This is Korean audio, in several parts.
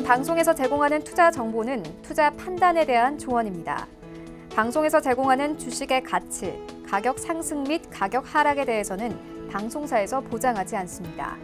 방송에서 제공하는 투자 정보는 투자 판단에 대한 조언입니다. 방송에서 제공하는 주식의 가치, 가격 상승 및 가격 하락에 대해서는 방송사에서 보장하지 않습니다.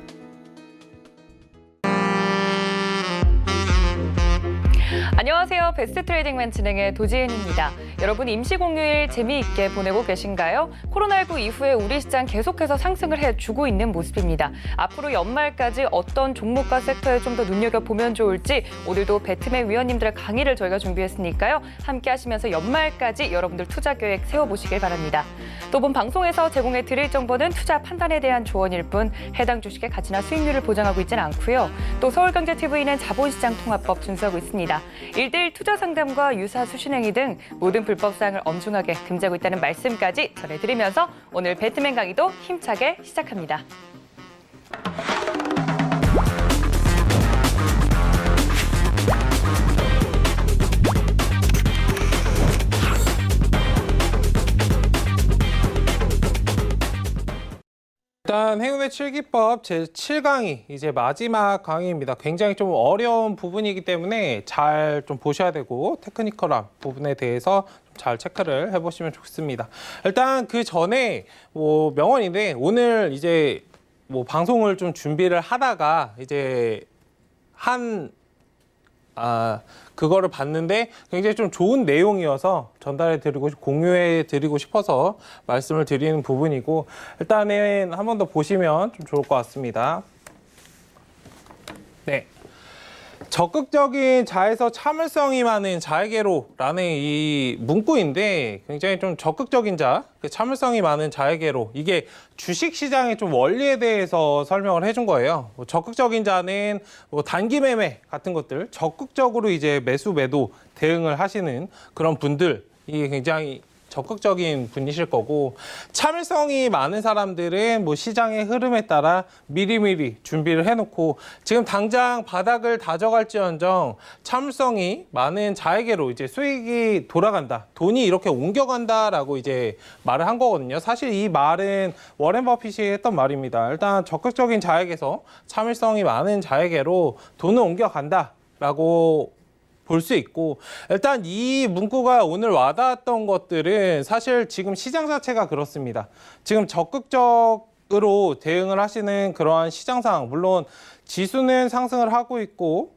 안녕하세요. 베스트 트레이딩맨 진행의 도지은입니다. 여러분 임시공휴일 재미있게 보내고 계신가요? 코로나19 이후에 우리 시장 계속해서 상승을 해주고 있는 모습입니다. 앞으로 연말까지 어떤 종목과 섹터에 좀 더 눈여겨보면 좋을지 오늘도 배트맨 위원님들의 강의를 저희가 준비했으니까요. 함께 하시면서 연말까지 여러분들 투자 계획 세워보시길 바랍니다. 또 본 방송에서 제공해드릴 정보는 투자 판단에 대한 조언일 뿐 해당 주식의 가치나 수익률을 보장하고 있지는 않고요. 또 서울경제TV는 자본시장 통합법 준수하고 있습니다. 1대1 투자 상담과 유사 수신행위 등 모든 불법 사항을 엄중하게 금지하고 있다는 말씀까지 전해드리면서 오늘 배트맨 강의도 힘차게 시작합니다. 일단 행운의 7기법 제7강의 이제 마지막 강의입니다. 굉장히 좀 어려운 부분이기 때문에 잘 좀 보셔야 되고 테크니컬한 부분에 대해서 잘 체크를 해보시면 좋습니다. 일단 그 전에 명언인데 오늘 이제 방송을 좀 준비를 하다가 이제 그거를 봤는데 굉장히 좀 좋은 내용이어서 공유해 드리고 싶어서 말씀을 드리는 부분이고, 일단은 한 번 더 보시면 좀 좋을 것 같습니다. 네. 적극적인 자에서 참을성이 많은 자에게로라는 이 문구인데, 굉장히 좀 적극적인 자, 참을성이 많은 자에게로, 이게 주식시장의 좀 원리에 대해서 설명을 해준 거예요. 적극적인 자는 단기 매매 같은 것들, 적극적으로 이제 매수 매도 대응을 하시는 그런 분들, 이게 굉장히 적극적인 분이실 거고, 참을성이 많은 사람들은 시장의 흐름에 따라 미리미리 준비를 해놓고 지금 당장 바닥을 다져갈지언정 참을성이 많은 자에게로 이제 수익이 돌아간다, 돈이 이렇게 옮겨간다라고 이제 말을 한 거거든요. 사실 이 말은 워렌 버핏이 했던 말입니다. 일단 적극적인 자에게서 참을성이 많은 자에게로 돈을 옮겨간다라고 볼 수 있고, 일단 이 문구가 오늘 와닿았던 것들은 사실 지금 시장 자체가 그렇습니다. 지금 적극적으로 대응을 하시는 그러한 시장 상황, 물론 지수는 상승을 하고 있고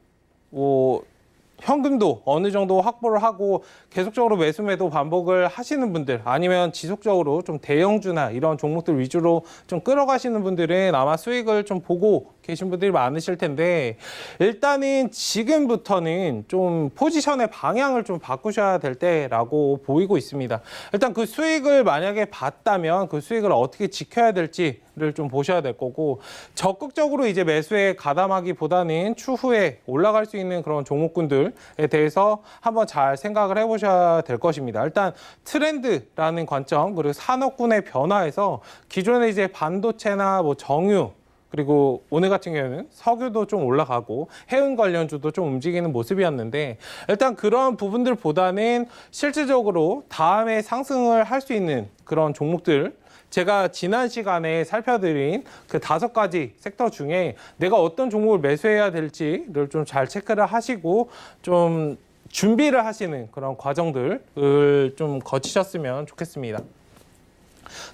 현금도 어느 정도 확보를 하고 계속적으로 매수 매도 반복을 하시는 분들, 아니면 지속적으로 좀 대형주나 이런 종목들 위주로 좀 끌어가시는 분들은 아마 수익을 좀 보고 계신 분들이 많으실 텐데, 일단은 지금부터는 좀 포지션의 방향을 좀 바꾸셔야 될 때라고 보이고 있습니다. 일단 그 수익을 만약에 봤다면 그 수익을 어떻게 지켜야 될지를 좀 보셔야 될 거고, 적극적으로 이제 매수에 가담하기보다는 추후에 올라갈 수 있는 그런 종목군들에 대해서 한번 잘 생각을 해보셔야 될 것입니다. 일단 트렌드라는 관점, 그리고 산업군의 변화에서 기존에 이제 반도체나 정유, 그리고 오늘 같은 경우에는 석유도 좀 올라가고 해운 관련주도 좀 움직이는 모습이었는데, 일단 그런 부분들보다는 실질적으로 다음에 상승을 할 수 있는 그런 종목들, 제가 지난 시간에 살펴드린 그 5가지 섹터 중에 내가 어떤 종목을 매수해야 될지를 좀 잘 체크를 하시고 좀 준비를 하시는 그런 과정들을 좀 거치셨으면 좋겠습니다.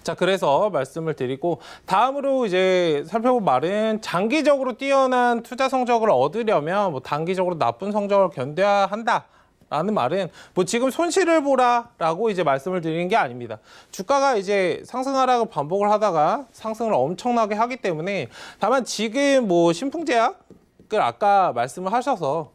자, 그래서 말씀을 드리고, 다음으로 이제 살펴볼 말은 장기적으로 뛰어난 투자 성적을 얻으려면 단기적으로 나쁜 성적을 견뎌야 한다 라는 말은 지금 손실을 보라라고 이제 말씀을 드리는 게 아닙니다. 주가가 이제 상승 하락을 반복을 하다가 상승을 엄청나게 하기 때문에, 다만 지금 신풍제약을 아까 말씀을 하셔서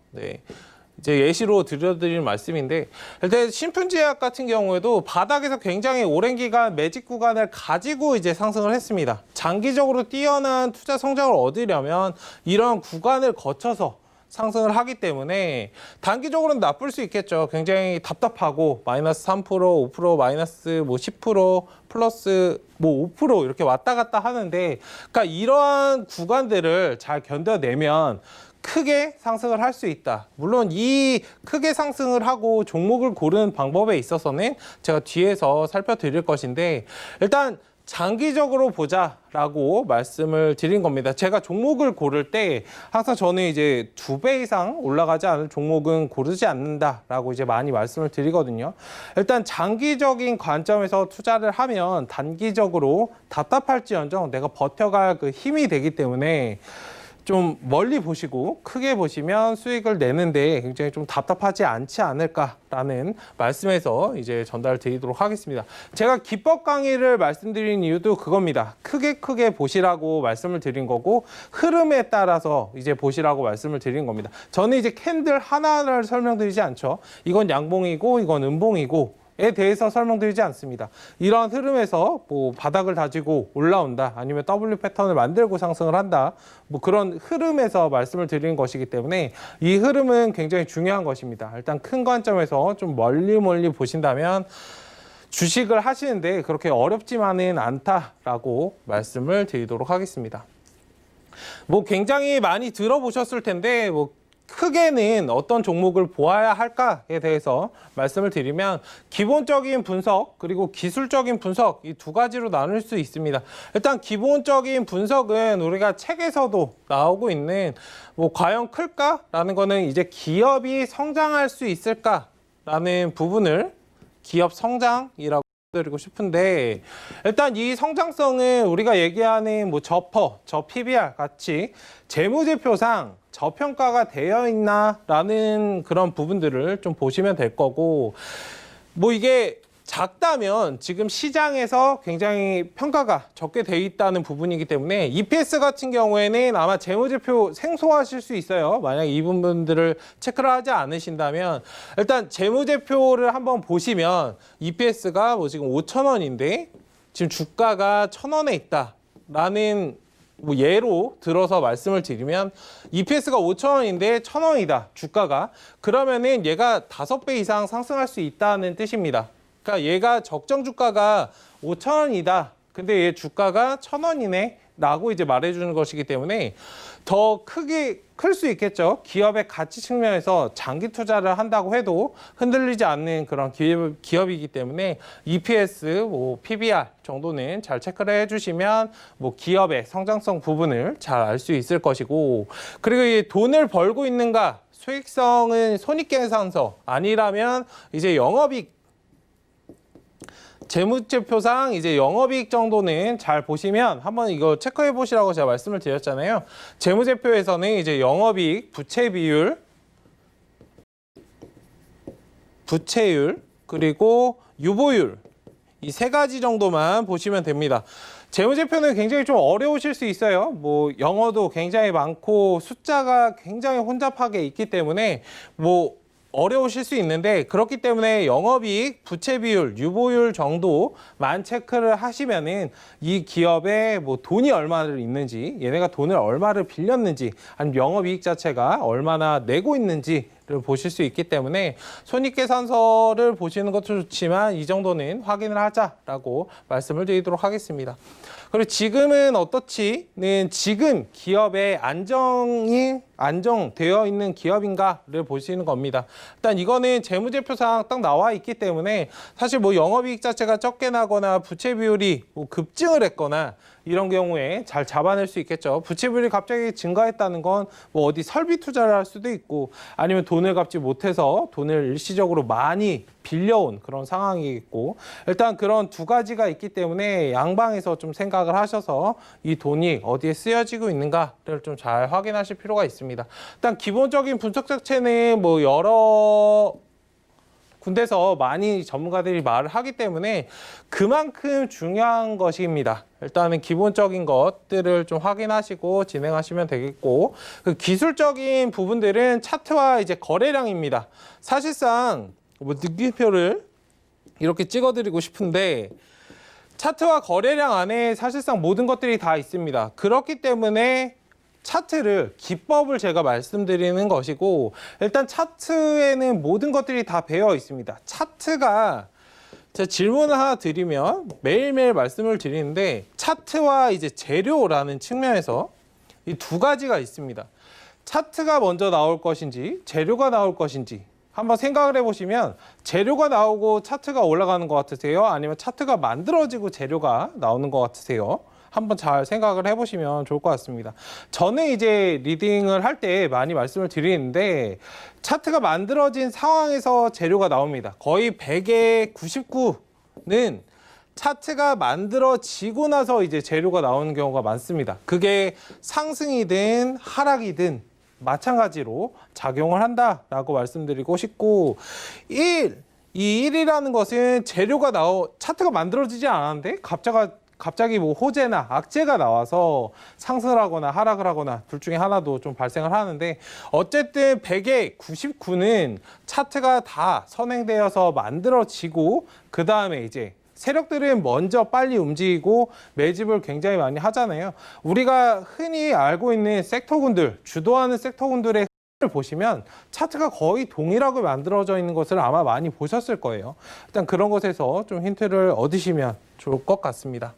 이제 예시로 드려드리는 말씀인데, 일단 신풍제약 같은 경우에도 바닥에서 굉장히 오랜 기간 매집 구간을 가지고 이제 상승을 했습니다. 장기적으로 뛰어난 투자 성적을 얻으려면 이런 구간을 거쳐서 상승을 하기 때문에 단기적으로는 나쁠 수 있겠죠. 굉장히 답답하고 마이너스 3%, 5%, 마이너스 10%, 플러스 5% 이렇게 왔다 갔다 하는데, 그러니까 이러한 구간들을 잘 견뎌내면 크게 상승을 할 수 있다. 물론 이 크게 상승을 하고 종목을 고르는 방법에 있어서는 제가 뒤에서 살펴드릴 것인데, 일단 장기적으로 보자라고 말씀을 드린 겁니다. 제가 종목을 고를 때 항상 저는 이제 2배 이상 올라가지 않을 종목은 고르지 않는다라고 이제 많이 말씀을 드리거든요. 일단 장기적인 관점에서 투자를 하면 단기적으로 답답할지언정 내가 버텨갈 그 힘이 되기 때문에 좀 멀리 보시고 크게 보시면 수익을 내는데 굉장히 좀 답답하지 않지 않을까라는 말씀에서 이제 전달 드리도록 하겠습니다. 제가 기법 강의를 말씀드린 이유도 그겁니다. 크게 보시라고 말씀을 드린 거고 흐름에 따라서 이제 보시라고 말씀을 드린 겁니다. 저는 이제 캔들 하나를 설명드리지 않죠. 이건 양봉이고 이건 음봉이고 에 대해서 설명드리지 않습니다. 이런 흐름에서 뭐 바닥을 다지고 올라온다 아니면 W 패턴을 만들고 상승을 한다 뭐 그런 흐름에서 말씀을 드리는 것이기 때문에 이 흐름은 굉장히 중요한 것입니다. 일단 큰 관점에서 좀 멀리 보신다면 주식을 하시는데 그렇게 어렵지만은 않다라고 말씀을 드리도록 하겠습니다. 뭐 굉장히 많이 들어보셨을 텐데 뭐 크게는 어떤 종목을 보아야 할까에 대해서 말씀을 드리면 기본적인 분석 그리고 기술적인 분석 이 두 가지로 나눌 수 있습니다. 일단 기본적인 분석은 우리가 책에서도 나오고 있는 뭐 과연 클까라는 거는 이제 기업이 성장할 수 있을까라는 부분을 기업 성장이라고 드리고 싶은데 일단 이 성장성은 우리가 얘기하는 뭐 저 PBR 같이 재무제표상 저평가가 되어 있나라는 그런 부분들을 좀 보시면 될 거고 뭐 이게 작다면 지금 시장에서 굉장히 평가가 적게 돼 있다는 부분이기 때문에 EPS 같은 경우에는 아마 재무제표 생소하실 수 있어요. 만약 이 부분들을 체크를 하지 않으신다면 일단 재무제표를 한번 보시면 EPS가 뭐 지금 5,000원인데 지금 주가가 1,000원에 있다라는 뭐 예로 들어서 말씀을 드리면 EPS가 5,000원인데 1,000원이다 주가가 그러면은 얘가 5배 이상 상승할 수 있다는 뜻입니다. 그러니까 얘가 적정 주가가 5,000원이다. 근데 얘 주가가 1,000원이네. 라고 이제 말해주는 것이기 때문에 더 크게 클 수 있겠죠. 기업의 가치 측면에서 장기 투자를 한다고 해도 흔들리지 않는 그런 기업이기 때문에 EPS, 뭐 PBR 정도는 잘 체크를 해주시면 뭐 기업의 성장성 부분을 잘 알 수 있을 것이고 그리고 이 돈을 벌고 있는가 수익성은 손익계산서 아니라면 이제 영업이익 재무제표상 이제 영업이익 정도는 잘 보시면 한번 이거 체크해 보시라고 제가 말씀을 드렸잖아요. 재무제표에서는 이제 영업이익, 부채비율, 부채율, 그리고 유보율 이 세 가지 정도만 보시면 됩니다. 재무제표는 굉장히 좀 어려우실 수 있어요. 뭐 영어도 굉장히 많고 숫자가 굉장히 혼잡하게 있기 때문에 뭐 어려우실 수 있는데 그렇기 때문에 영업이익, 부채비율, 유보율 정도만 체크를 하시면은 이 기업에 뭐 돈이 얼마나 있는지 얘네가 돈을 얼마를 빌렸는지 아니면 영업이익 자체가 얼마나 내고 있는지를 보실 수 있기 때문에 손익계산서를 보시는 것도 좋지만 이 정도는 확인을 하자라고 말씀을 드리도록 하겠습니다. 그리고 지금은 어떻지는 지금 기업의 안정되어 있는 기업인가를 보시는 겁니다. 일단 이거는 재무제표상 딱 나와 있기 때문에 사실 뭐 영업이익 자체가 적게 나거나 부채 비율이 뭐 급증을 했거나 이런 경우에 잘 잡아낼 수 있겠죠. 부채 비율이 갑자기 증가했다는 건 뭐 어디 설비 투자를 할 수도 있고 아니면 돈을 갚지 못해서 돈을 일시적으로 많이 빌려온 그런 상황이겠고 일단 그런 두 가지가 있기 때문에 양방에서 좀 생각을 하셔서 이 돈이 어디에 쓰여지고 있는가를 좀 잘 확인하실 필요가 있습니다. 일단 기본적인 분석 자체는 뭐 여러 군데서 많이 전문가들이 말을 하기 때문에 그만큼 중요한 것입니다. 일단은 기본적인 것들을 좀 확인하시고 진행하시면 되겠고 그 기술적인 부분들은 차트와 이제 거래량입니다. 사실상 뭐 느낌표를 이렇게 찍어드리고 싶은데 차트와 거래량 안에 사실상 모든 것들이 다 있습니다. 그렇기 때문에 차트를 기법을 제가 말씀드리는 것이고 일단 차트에는 모든 것들이 다 배어 있습니다. 차트가 제가 질문을 하나 드리면 매일매일 말씀을 드리는데 차트와 이제 재료라는 측면에서 이 두 가지가 있습니다. 차트가 먼저 나올 것인지 재료가 나올 것인지 한번 생각을 해보시면 재료가 나오고 차트가 올라가는 것 같으세요? 아니면 차트가 만들어지고 재료가 나오는 것 같으세요? 한번 잘 생각을 해보시면 좋을 것 같습니다. 저는 이제 리딩을 할 때 많이 말씀을 드리는데 차트가 만들어진 상황에서 재료가 나옵니다. 거의 100에 99는 차트가 만들어지고 나서 이제 재료가 나오는 경우가 많습니다. 그게 상승이든 하락이든 마찬가지로 작용을 한다라고 말씀드리고 싶고 이 1이라는 것은 재료가 차트가 만들어지지 않았는데 갑자기 뭐 호재나 악재가 나와서 상승을 하거나 하락을 하거나 둘 중에 하나도 좀 발생을 하는데 어쨌든 100에 99는 차트가 다 선행되어서 만들어지고 그 다음에 이제 세력들은 먼저 빨리 움직이고 매집을 굉장히 많이 하잖아요. 우리가 흔히 알고 있는 섹터군들, 주도하는 섹터군들의 흐름을 보시면 차트가 거의 동일하게 만들어져 있는 것을 아마 많이 보셨을 거예요. 일단 그런 것에서 좀 힌트를 얻으시면 좋을 것 같습니다.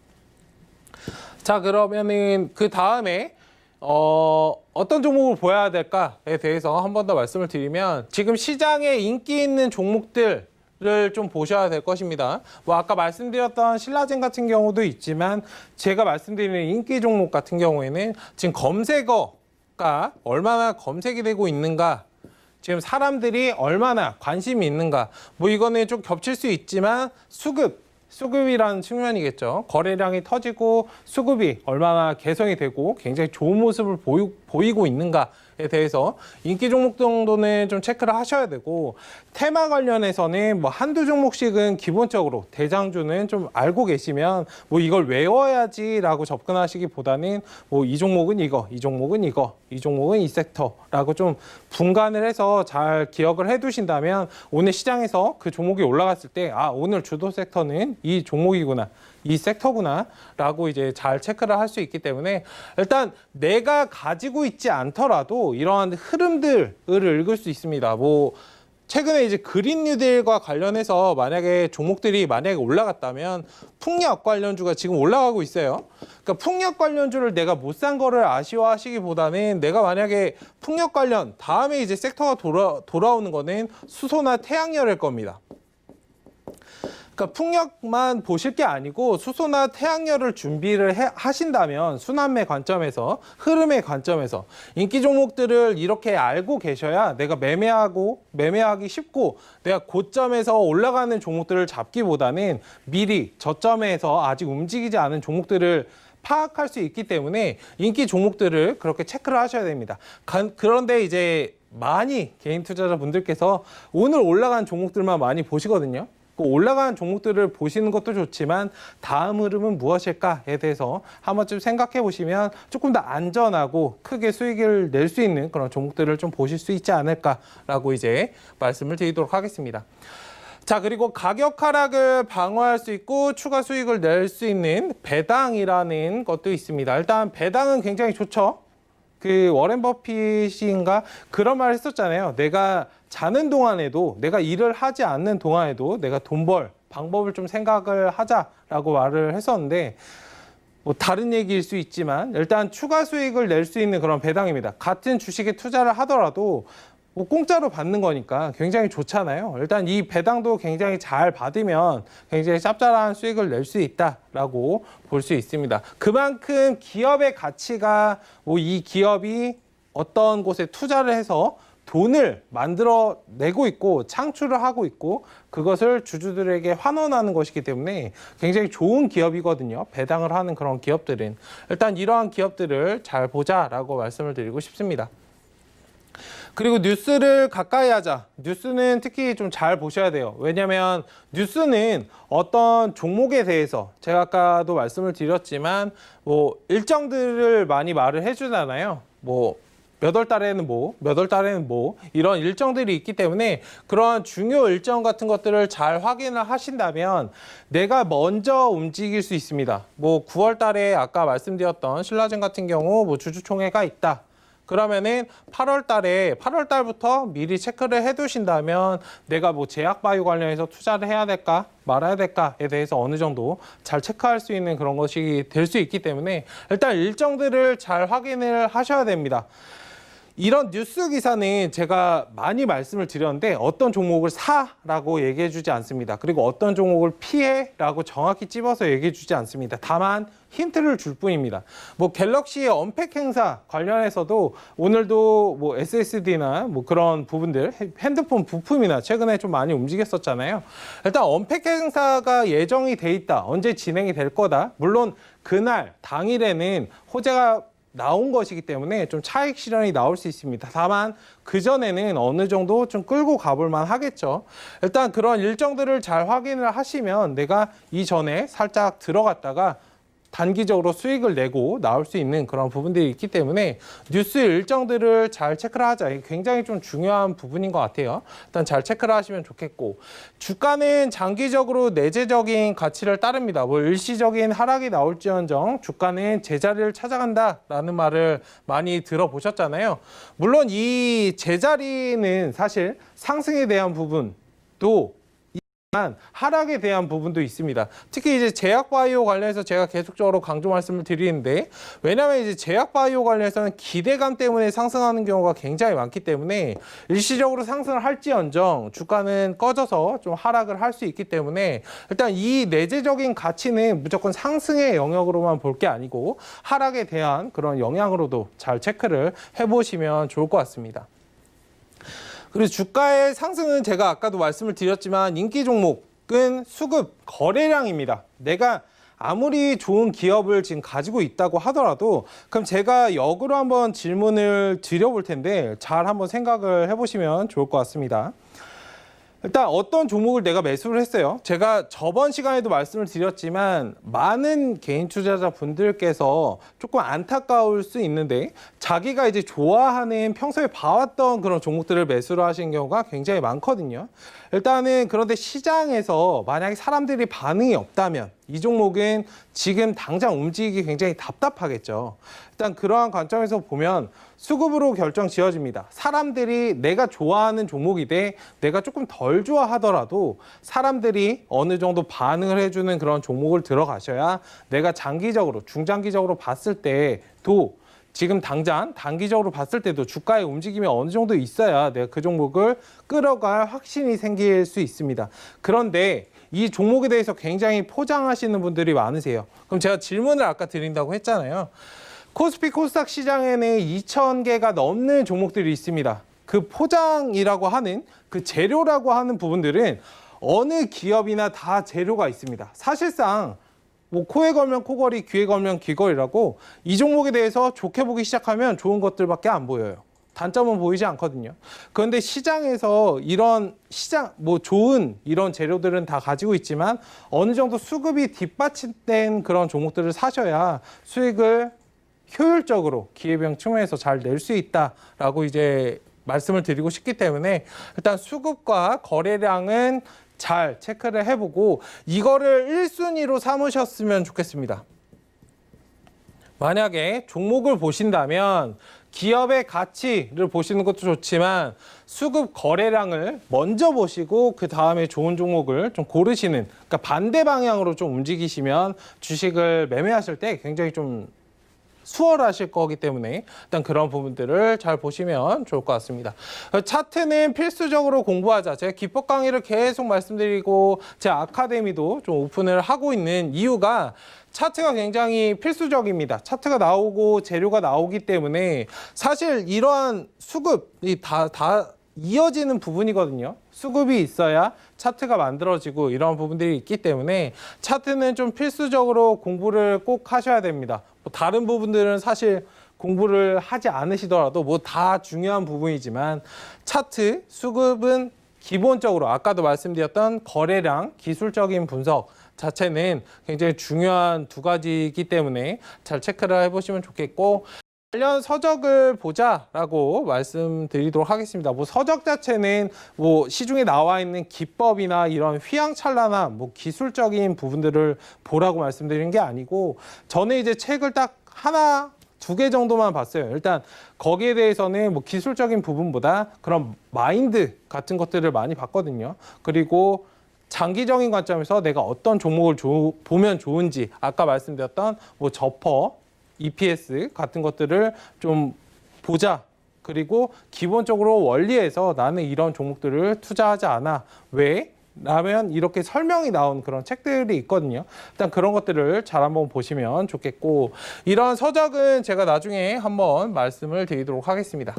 자, 그러면은 그 다음에 어떤 종목을 보여야 될까에 대해서 한 번 더 말씀을 드리면 지금 시장에 인기 있는 종목들 를 좀 보셔야 될 것입니다. 뭐 아까 말씀드렸던 신라젠 같은 경우도 있지만 제가 말씀드리는 인기 종목 같은 경우에는 지금 검색어가 얼마나 검색이 되고 있는가, 지금 사람들이 얼마나 관심이 있는가, 뭐 이거는 좀 겹칠 수 있지만 수급이라는 측면이겠죠. 거래량이 터지고 수급이 얼마나 개선이 되고 굉장히 좋은 모습을 보이고 있는가에 대해서 인기 종목 정도는 좀 체크를 하셔야 되고 테마 관련해서는 뭐 한두 종목씩은 기본적으로 대장주는 좀 알고 계시면 뭐 이걸 외워야지라고 접근하시기보다는 뭐 이 종목은 이거, 이 종목은 이거, 이 종목은 이 섹터라고 좀 분간을 해서 잘 기억을 해두신다면 오늘 시장에서 그 종목이 올라갔을 때 아, 오늘 주도 섹터는 이 종목이구나, 이 섹터구나 라고 이제 잘 체크를 할 수 있기 때문에 일단 내가 가지고 있지 않더라도 이러한 흐름들을 읽을 수 있습니다. 뭐 최근에 이제 그린 뉴딜과 관련해서 만약에 종목들이 올라갔다면 풍력 관련주가 지금 올라가고 있어요. 그러니까 풍력 관련주를 내가 못 산 거를 아쉬워하시기보다는 내가 만약에 풍력 관련 다음에 이제 섹터가 돌아오는 거는 수소나 태양열일 겁니다. 그러니까 풍력만 보실 게 아니고 수소나 태양열을 준비를 하신다면 순환매 관점에서 흐름의 관점에서 인기 종목들을 이렇게 알고 계셔야 내가 매매하기 쉽고 내가 고점에서 올라가는 종목들을 잡기보다는 미리 저점에서 아직 움직이지 않은 종목들을 파악할 수 있기 때문에 인기 종목들을 그렇게 체크를 하셔야 됩니다. 그런데 이제 많이 개인 투자자분들께서 오늘 올라간 종목들만 많이 보시거든요. 올라가는 종목들을 보시는 것도 좋지만 다음 흐름은 무엇일까에 대해서 한 번쯤 생각해 보시면 조금 더 안전하고 크게 수익을 낼 수 있는 그런 종목들을 좀 보실 수 있지 않을까라고 이제 말씀을 드리도록 하겠습니다. 자, 그리고 가격 하락을 방어할 수 있고 추가 수익을 낼 수 있는 배당이라는 것도 있습니다. 일단 배당은 굉장히 좋죠. 그 워렌 버핏인가 그런 말 했었잖아요. 내가 자는 동안에도, 내가 일을 하지 않는 동안에도 내가 돈 벌 방법을 좀 생각을 하자라고 말을 했었는데 뭐 다른 얘기일 수 있지만 일단 추가 수익을 낼 수 있는 그런 배당입니다. 같은 주식에 투자를 하더라도 뭐 공짜로 받는 거니까 굉장히 좋잖아요. 일단 이 배당도 굉장히 잘 받으면 굉장히 짭짤한 수익을 낼 수 있다라고 볼 수 있습니다. 그만큼 기업의 가치가 뭐 이 기업이 어떤 곳에 투자를 해서 돈을 만들어내고 있고 창출을 하고 있고 그것을 주주들에게 환원하는 것이기 때문에 굉장히 좋은 기업이거든요. 배당을 하는 그런 기업들은. 일단 이러한 기업들을 잘 보자라고 말씀을 드리고 싶습니다. 그리고 뉴스를 가까이 하자. 뉴스는 특히 좀 잘 보셔야 돼요. 왜냐하면 뉴스는 어떤 종목에 대해서 제가 아까도 말씀을 드렸지만 뭐 일정들을 많이 말을 해주잖아요. 뭐 몇 월 달에는 몇 월 달에는 이런 일정들이 있기 때문에 그런 중요 일정 같은 것들을 잘 확인을 하신다면 내가 먼저 움직일 수 있습니다. 뭐 9월 달에 아까 말씀드렸던 신라젠 같은 경우 뭐 주주총회가 있다. 그러면은 8월 달부터 미리 체크를 해두신다면 내가 뭐 제약바이오 관련해서 투자를 해야 될까 말아야 될까에 대해서 어느 정도 잘 체크할 수 있는 그런 것이 될 수 있기 때문에 일단 일정들을 잘 확인을 하셔야 됩니다. 이런 뉴스 기사는 제가 많이 말씀을 드렸는데 어떤 종목을 사라고 얘기해 주지 않습니다. 그리고 어떤 종목을 피해라고 정확히 찝어서 얘기해 주지 않습니다. 다만 힌트를 줄 뿐입니다. 뭐 갤럭시의 언팩 행사 관련해서도 오늘도 뭐 SSD나 뭐 그런 부분들, 핸드폰 부품이나 최근에 좀 많이 움직였었잖아요. 일단 언팩 행사가 예정이 돼 있다. 언제 진행이 될 거다. 물론 그날 당일에는 호재가 나온 것이기 때문에 좀 차익 실현이 나올 수 있습니다. 다만 그전에는 어느 정도 좀 끌고 가볼 만 하겠죠. 일단 그런 일정들을 잘 확인을 하시면 내가 이전에 살짝 들어갔다가 단기적으로 수익을 내고 나올 수 있는 그런 부분들이 있기 때문에 뉴스 일정들을 잘 체크를 하자. 이게 굉장히 좀 중요한 부분인 것 같아요. 일단 잘 체크를 하시면 좋겠고, 주가는 장기적으로 내재적인 가치를 따릅니다. 뭐 일시적인 하락이 나올지언정 주가는 제자리를 찾아간다라는 말을 많이 들어보셨잖아요. 물론 이 제자리는 사실 상승에 대한 부분도 하락에 대한 부분도 있습니다. 특히 이제 제약바이오 관련해서 제가 계속적으로 강조 말씀을 드리는데, 왜냐하면 이제 제약바이오 관련해서는 기대감 때문에 상승하는 경우가 굉장히 많기 때문에 일시적으로 상승을 할지언정 주가는 꺼져서 좀 하락을 할 수 있기 때문에 일단 이 내재적인 가치는 무조건 상승의 영역으로만 볼 게 아니고 하락에 대한 그런 영향으로도 잘 체크를 해보시면 좋을 것 같습니다. 그리고 주가의 상승은 제가 아까도 말씀을 드렸지만 인기 종목은 수급 거래량입니다. 내가 아무리 좋은 기업을 지금 가지고 있다고 하더라도, 그럼 제가 역으로 한번 질문을 드려볼 텐데 잘 한번 생각을 해보시면 좋을 것 같습니다. 일단 어떤 종목을 내가 매수를 했어요. 제가 저번 시간에도 말씀을 드렸지만 많은 개인 투자자 분들께서 조금 안타까울 수 있는데, 자기가 이제 좋아하는 평소에 봐왔던 그런 종목들을 매수를 하시는 경우가 굉장히 많거든요. 일단은 그런데 시장에서 만약에 사람들이 반응이 없다면 이 종목은 지금 당장 움직이기 굉장히 답답하겠죠. 일단 그러한 관점에서 보면 수급으로 결정 지어집니다. 사람들이 내가 좋아하는 종목이 돼 내가 조금 덜 좋아하더라도 사람들이 어느 정도 반응을 해주는 그런 종목을 들어가셔야 내가 장기적으로, 중장기적으로 봤을 때도, 지금 당장 단기적으로 봤을 때도 주가의 움직임이 어느 정도 있어야 내가 그 종목을 끌어갈 확신이 생길 수 있습니다. 그런데 이 종목에 대해서 굉장히 포장하시는 분들이 많으세요. 그럼 제가 질문을 아까 드린다고 했잖아요. 코스피 코스닥 시장에는 2,000개가 넘는 종목들이 있습니다. 그 포장이라고 하는, 그 재료라고 하는 부분들은 어느 기업이나 다 재료가 있습니다. 사실상 뭐 코에 걸면 코걸이, 귀에 걸면 귀걸이라고 이 종목에 대해서 좋게 보기 시작하면 좋은 것들밖에 안 보여요. 단점은 보이지 않거든요. 그런데 시장에서 이런 뭐 좋은 이런 재료들은 다 가지고 있지만 어느 정도 수급이 뒷받침된 그런 종목들을 사셔야 수익을 효율적으로 기회비용 측면에서 잘 낼 수 있다라고 이제 말씀을 드리고 싶기 때문에 일단 수급과 거래량은 잘 체크를 해보고 이거를 1순위로 삼으셨으면 좋겠습니다. 만약에 종목을 보신다면 기업의 가치를 보시는 것도 좋지만 수급 거래량을 먼저 보시고 그 다음에 좋은 종목을 좀 고르시는, 그러니까 반대 방향으로 좀 움직이시면 주식을 매매하실 때 굉장히 좀 수월하실 거기 때문에 일단 그런 부분들을 잘 보시면 좋을 것 같습니다. 차트는 필수적으로 공부하자. 제가 기법 강의를 계속 말씀드리고 제 아카데미도 좀 오픈을 하고 있는 이유가 차트가 굉장히 필수적입니다. 차트가 나오고 재료가 나오기 때문에 사실 이러한 수급이 다 이어지는 부분이거든요. 수급이 있어야 차트가 만들어지고 이런 부분들이 있기 때문에 차트는 좀 필수적으로 공부를 꼭 하셔야 됩니다. 뭐 다른 부분들은 사실 공부를 하지 않으시더라도 뭐 다 중요한 부분이지만 차트, 수급은 기본적으로 아까도 말씀드렸던 거래량, 기술적인 분석 자체는 굉장히 중요한 두 가지이기 때문에 잘 체크를 해보시면 좋겠고, 관련 서적을 보자라고 말씀드리도록 하겠습니다. 뭐 서적 자체는 뭐 시중에 나와 있는 기법이나 이런 휘황찬란한 뭐 기술적인 부분들을 보라고 말씀드리는 게 아니고, 저는 이제 책을 딱 하나, 두 개 정도만 봤어요. 일단 거기에 대해서는 뭐 기술적인 부분보다 그런 마인드 같은 것들을 많이 봤거든요. 그리고 장기적인 관점에서 내가 어떤 종목을 보면 좋은지, 아까 말씀드렸던 뭐 저퍼, EPS 같은 것들을 좀 보자. 그리고 기본적으로 원리에서 나는 이런 종목들을 투자하지 않아. 왜? 라면 이렇게 설명이 나온 그런 책들이 있거든요. 일단 그런 것들을 잘 한번 보시면 좋겠고, 이런 서적은 제가 나중에 한번 말씀을 드리도록 하겠습니다.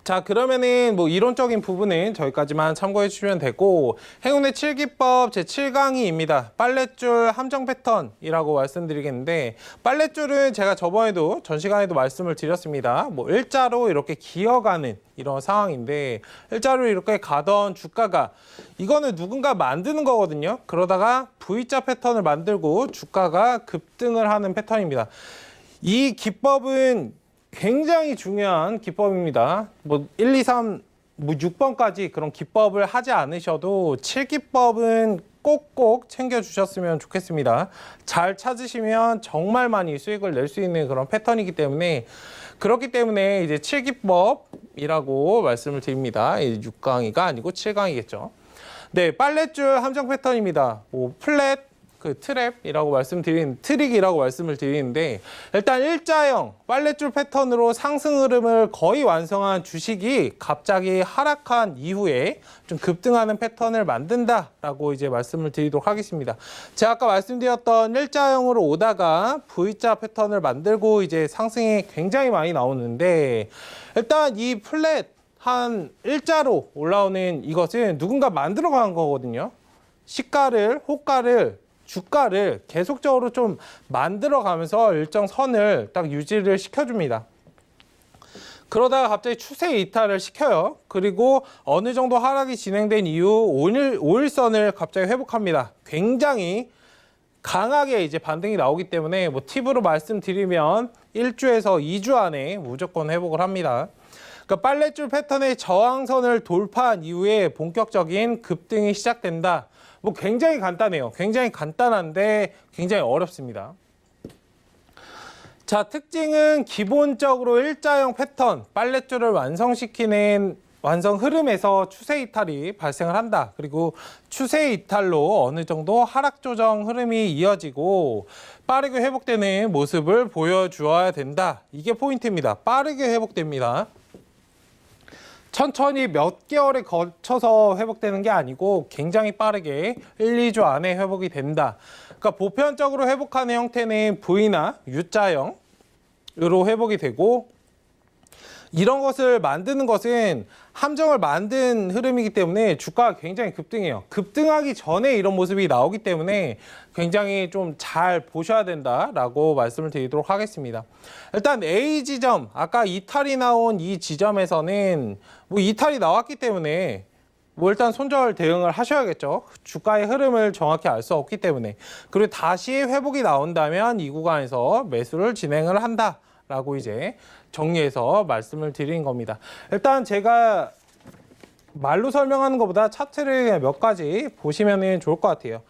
자, 그러면은 뭐 이론적인 부분은 저기까지만 참고해 주시면 되고, 행운의 7기법 제7강의입니다. 빨랫줄 함정 패턴이라고 말씀드리겠는데, 빨랫줄은 제가 저번에도 전 시간에도 말씀을 드렸습니다. 뭐 일자로 이렇게 기어가는 이런 상황인데, 일자로 이렇게 가던 주가가 이거는 누군가 만드는 거거든요. 그러다가 V자 패턴을 만들고 주가가 급등을 하는 패턴입니다. 이 기법은 굉장히 중요한 기법입니다. 뭐 1, 2, 3, 뭐 6번까지 그런 기법을 하지 않으셔도 7기법은 꼭꼭 챙겨주셨으면 좋겠습니다. 잘 찾으시면 정말 많이 수익을 낼 수 있는 그런 패턴이기 때문에, 그렇기 때문에 이제 7기법이라고 말씀을 드립니다. 6강의가 아니고 7강이겠죠. 네, 빨랫줄 함정 패턴입니다. 뭐 플랫, 트랩이라고 트릭이라고 말씀을 드리는데, 일단 일자형 빨랫줄 패턴으로 상승 흐름을 거의 완성한 주식이 갑자기 하락한 이후에 좀 급등하는 패턴을 만든다라고 이제 말씀을 드리도록 하겠습니다. 제가 아까 말씀드렸던 일자형으로 오다가 V자 패턴을 만들고 이제 상승이 굉장히 많이 나오는데, 일단 이 플랫 한 일자로 올라오는 이것은 누군가 만들어 간 거거든요. 시가를, 호가를, 주가를 계속적으로 좀 만들어가면서 일정 선을 딱 유지를 시켜줍니다. 그러다가 갑자기 추세 이탈을 시켜요. 그리고 어느 정도 하락이 진행된 이후 5일선을 갑자기 회복합니다. 굉장히 강하게 이제 반등이 나오기 때문에 뭐 팁으로 말씀드리면 1주에서 2주 안에 무조건 회복을 합니다. 그러니까 빨랫줄 패턴의 저항선을 돌파한 이후에 본격적인 급등이 시작된다. 뭐 굉장히 간단해요. 굉장히 간단한데 굉장히 어렵습니다. 자, 특징은 기본적으로 일자형 패턴, 빨랫줄을 완성시키는 완성 흐름에서 추세 이탈이 발생을 한다. 그리고 추세 이탈로 어느 정도 하락 조정 흐름이 이어지고 빠르게 회복되는 모습을 보여주어야 된다. 이게 포인트입니다. 빠르게 회복됩니다. 천천히 몇 개월에 거쳐서 회복되는 게 아니고 굉장히 빠르게 1, 2주 안에 회복이 된다. 그러니까 보편적으로 회복하는 형태는 V나 U자형으로 회복이 되고, 이런 것을 만드는 것은 함정을 만든 흐름이기 때문에 주가가 굉장히 급등해요. 급등하기 전에 이런 모습이 나오기 때문에 굉장히 좀 잘 보셔야 된다라고 말씀을 드리도록 하겠습니다. 일단 A 지점, 아까 이탈이 나온 이 지점에서는 뭐 이탈이 나왔기 때문에 뭐 일단 손절 대응을 하셔야겠죠. 주가의 흐름을 정확히 알 수 없기 때문에. 그리고 다시 회복이 나온다면 이 구간에서 매수를 진행을 한다라고 이제 정리해서 말씀을 드린 겁니다. 일단 제가 말로 설명하는 것보다 차트를 몇 가지 보시면 좋을 것 같아요.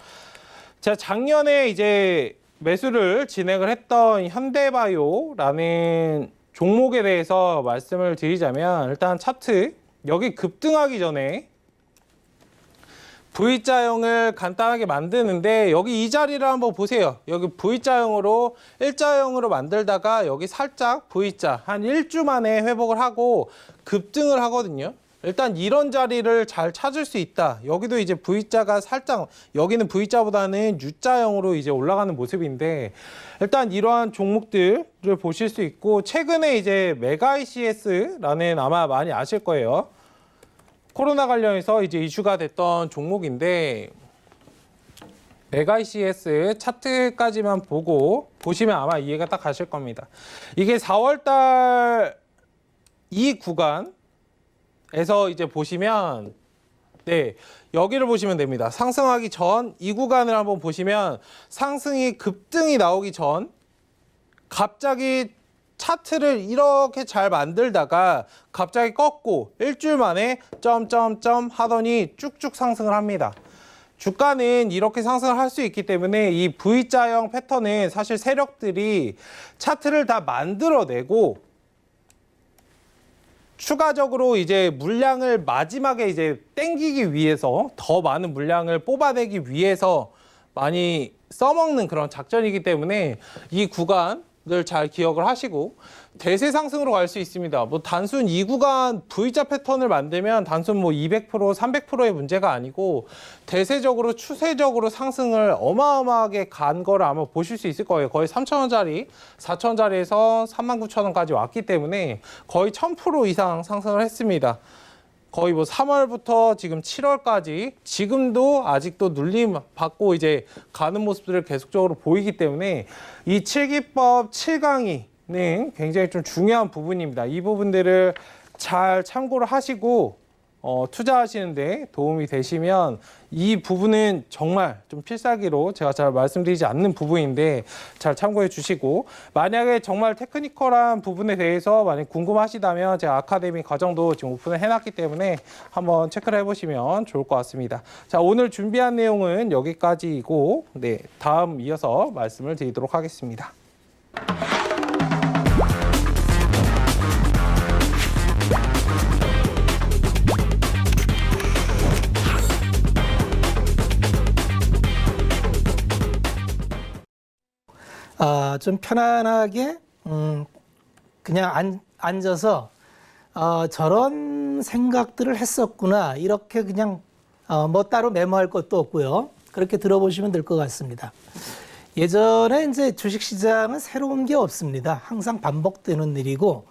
제가 작년에 이제 매수를 진행을 했던 현대바이오라는 종목에 대해서 말씀을 드리자면, 일단 차트 여기 급등하기 전에 V자형을 간단하게 만드는데, 여기 이 자리를 한번 보세요. 여기 V자형으로 일자형으로 만들다가 여기 살짝 V자 한 1주 만에 회복을 하고 급등을 하거든요. 일단 이런 자리를 잘 찾을 수 있다. 여기도 이제 V자가 살짝, 여기는 V자보다는 U자형으로 이제 올라가는 모습인데, 일단 이러한 종목들을 보실 수 있고, 최근에 이제 메가ICS라는 아마 많이 아실 거예요. 코로나 관련해서 이제 이슈가 됐던 종목인데, 메가ICS 차트까지만 보시면 아마 이해가 딱 가실 겁니다. 이게 4월달 이 구간에서 이제 보시면, 네, 여기를 보시면 됩니다. 상승하기 전 이 구간을 한번 보시면 상승이 급등이 나오기 전 갑자기 차트를 이렇게 잘 만들다가 갑자기 꺾고 일주일 만에 점점점 하더니 쭉쭉 상승을 합니다. 주가는 이렇게 상승을 할 수 있기 때문에 이 V자형 패턴은 사실 세력들이 차트를 다 만들어내고 추가적으로 이제 물량을 마지막에 이제 땡기기 위해서, 더 많은 물량을 뽑아내기 위해서 많이 써먹는 그런 작전이기 때문에 이 구간 늘 잘 기억을 하시고 대세 상승으로 갈 수 있습니다. 뭐 단순 이 구간 V자 패턴을 만들면 단순 뭐 200%, 300%의 문제가 아니고 대세적으로 추세적으로 상승을 어마어마하게 간 거를 아마 보실 수 있을 거예요. 거의 3,000원짜리, 4,000원짜리에서 39,000원까지 왔기 때문에 거의 1000% 이상 상승을 했습니다. 거의 뭐 3월부터 지금 7월까지 지금도 아직도 눌림 받고 이제 가는 모습들을 계속적으로 보이기 때문에 이 7기법 7강의는 굉장히 좀 중요한 부분입니다. 이 부분들을 잘 참고를 하시고 투자하시는데 도움이 되시면 이 부분은 정말 좀 필살기로 제가 잘 말씀드리지 않는 부분인데 잘 참고해 주시고 만약에 정말 테크니컬한 부분에 대해서 만약 궁금하시다면 제가 아카데미 과정도 지금 오픈을 해놨기 때문에 한번 체크를 해보시면 좋을 것 같습니다. 자, 오늘 준비한 내용은 여기까지이고 네, 다음 이어서 말씀을 드리도록 하겠습니다. 좀 편안하게 그냥 앉아서 저런 생각들을 했었구나 이렇게 그냥 뭐 따로 메모할 것도 없고요. 그렇게 들어보시면 될 것 같습니다. 예전에 이제 주식시장은 새로운 게 없습니다. 항상 반복되는 일이고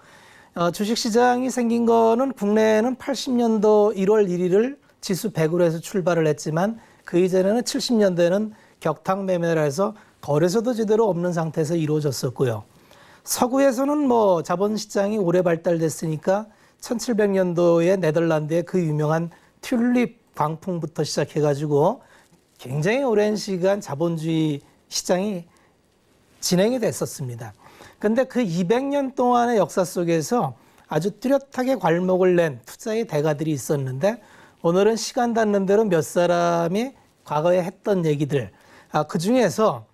주식시장이 생긴 거는 국내에는 80년도 1월 1일을 지수 100으로 해서 출발을 했지만 그 이전에는 70년대는 격탕 매매를 해서 거래소도 제대로 없는 상태에서 이루어졌었고요. 서구에서는 뭐 자본시장이 오래 발달됐으니까 1700년도에 네덜란드의 그 유명한 튤립 광풍부터 시작해가지고 굉장히 오랜 시간 자본주의 시장이 진행이 됐었습니다. 근데 그 200년 동안의 역사 속에서 아주 뚜렷하게 괄목을 낸 투자의 대가들이 있었는데 오늘은 시간 닿는 대로 몇 사람이 과거에 했던 얘기들 그 중에서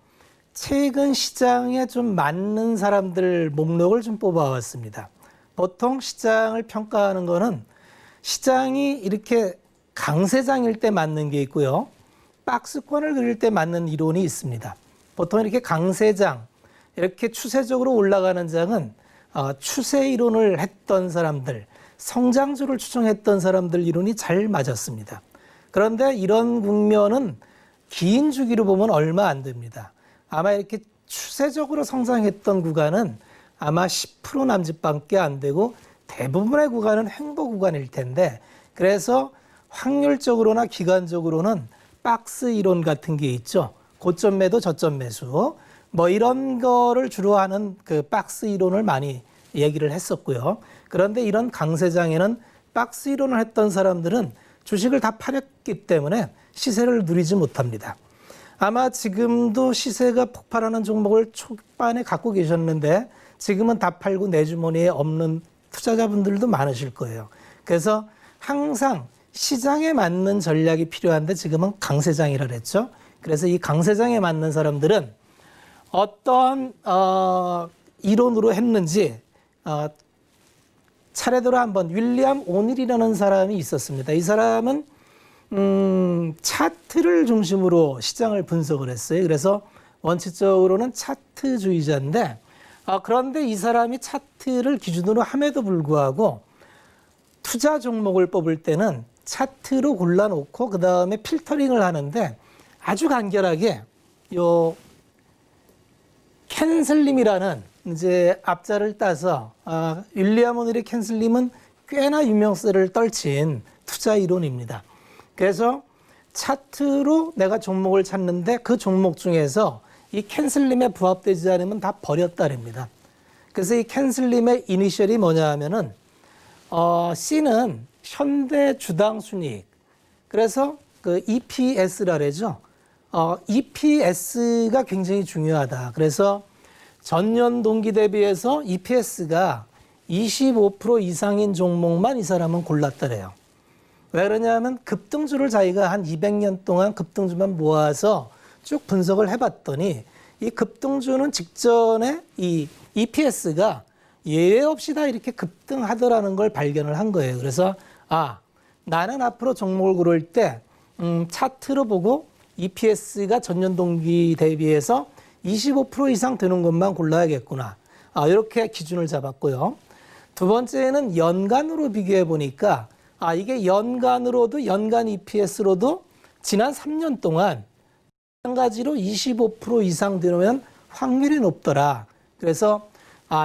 최근 시장에 좀 맞는 사람들 목록을 좀 뽑아왔습니다. 보통 시장을 평가하는 거는 시장이 이렇게 강세장일 때 맞는 게 있고요. 박스권을 그릴 때 맞는 이론이 있습니다. 보통 이렇게 강세장, 이렇게 추세적으로 올라가는 장은 추세 이론을 했던 사람들, 성장주를 추정했던 사람들 이론이 잘 맞았습니다. 그런데 이런 국면은 긴 주기로 보면 얼마 안 됩니다. 아마 이렇게 추세적으로 성장했던 구간은 아마 10% 남짓밖에 안 되고 대부분의 구간은 횡보 구간일 텐데 그래서 확률적으로나 기간적으로는 박스 이론 같은 게 있죠. 고점 매도 저점 매수 뭐 이런 거를 주로 하는 그 박스 이론을 많이 얘기를 했었고요. 그런데 이런 강세장에는 박스 이론을 했던 사람들은 주식을 다 팔았기 때문에 시세를 누리지 못합니다. 아마 지금도 시세가 폭발하는 종목을 초반에 갖고 계셨는데 지금은 다 팔고 내 주머니에 없는 투자자분들도 많으실 거예요. 그래서 항상 시장에 맞는 전략이 필요한데 지금은 강세장이라 그랬죠. 그래서 이 강세장에 맞는 사람들은 어떤 이론으로 했는지 차례대로 한번 윌리엄 오닐이라는 사람이 있었습니다. 이 사람은 차트를 중심으로 시장을 분석을 했어요. 그래서 원칙적으로는 차트주의자인데 그런데 이 사람이 차트를 기준으로 함에도 불구하고 투자 종목을 뽑을 때는 차트로 골라놓고 그 다음에 필터링을 하는데 아주 간결하게 요 캔슬림이라는 이제 앞자를 따서 윌리엄 오닐의 캔슬림은 꽤나 유명세를 떨친 투자 이론입니다. 그래서 차트로 내가 종목을 찾는데 그 종목 중에서 이 캔슬림에 부합되지 않으면 다 버렸다랍니다. 그래서 이 캔슬림의 이니셜이 뭐냐 하면은 C는 현대 주당 순이익. 그래서 그 EPS라 그러죠. EPS가 굉장히 중요하다. 그래서 전년 동기 대비해서 EPS가 25% 이상인 종목만 이 사람은 골랐더래요. 왜 그러냐면 급등주를 자기가 한 200년 동안 급등주만 모아서 쭉 분석을 해봤더니 이 급등주는 직전에 이 EPS가 예외 없이 다 이렇게 급등하더라는 걸 발견을 한 거예요. 그래서 나는 앞으로 종목을 고를 때 차트로 보고 EPS가 전년 동기 대비해서 25% 이상 되는 것만 골라야겠구나. 이렇게 기준을 잡았고요. 두 번째는 연간으로 비교해 보니까 이게 연간으로도 연간 EPS로도 지난 3년 동안 한 가지로 25% 이상 되면 확률이 높더라. 그래서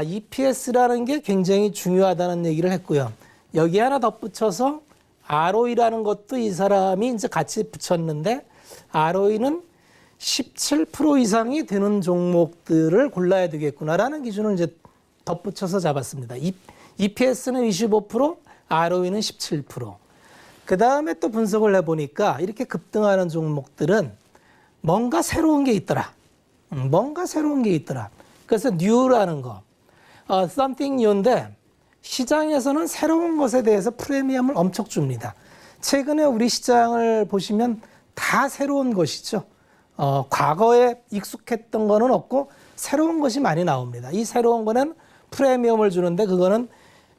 EPS라는 게 굉장히 중요하다는 얘기를 했고요. 여기 하나 덧붙여서 ROE라는 것도 이 사람이 이제 같이 붙였는데 ROE는 17% 이상이 되는 종목들을 골라야 되겠구나라는 기준을 이제 덧붙여서 잡았습니다. EPS는 25%, ROE는 17%. 그 다음에 또 분석을 해보니까 이렇게 급등하는 종목들은 뭔가 새로운 게 있더라. 뭔가 새로운 게 있더라. 그래서 new라는 거, something new인데 시장에서는 새로운 것에 대해서 프리미엄을 엄청 줍니다. 최근에 우리 시장을 보시면 다 새로운 것이죠. 과거에 익숙했던 거는 없고 새로운 것이 많이 나옵니다. 이 새로운 거는 프리미엄을 주는데 그거는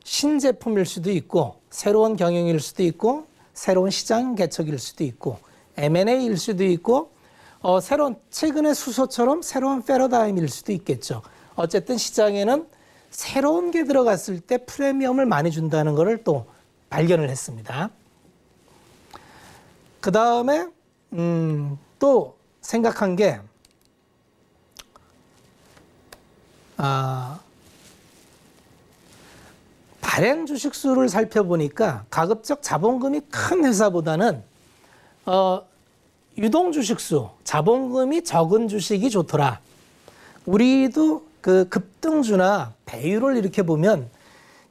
신제품일 수도 있고 새로운 경영일 수도 있고 새로운 시장 개척일 수도 있고 M&A일 수도 있고 새로운 최근의 수소처럼 새로운 패러다임일 수도 있겠죠. 어쨌든 시장에는 새로운 게 들어갔을 때 프리미엄을 많이 준다는 것을 또 발견을 했습니다. 그 다음에 또 생각한 게 발행 주식 수를 살펴보니까 가급적 자본금이 큰 회사보다는 유동 주식 수, 자본금이 적은 주식이 좋더라. 우리도 그 급등주나 배율을 이렇게 보면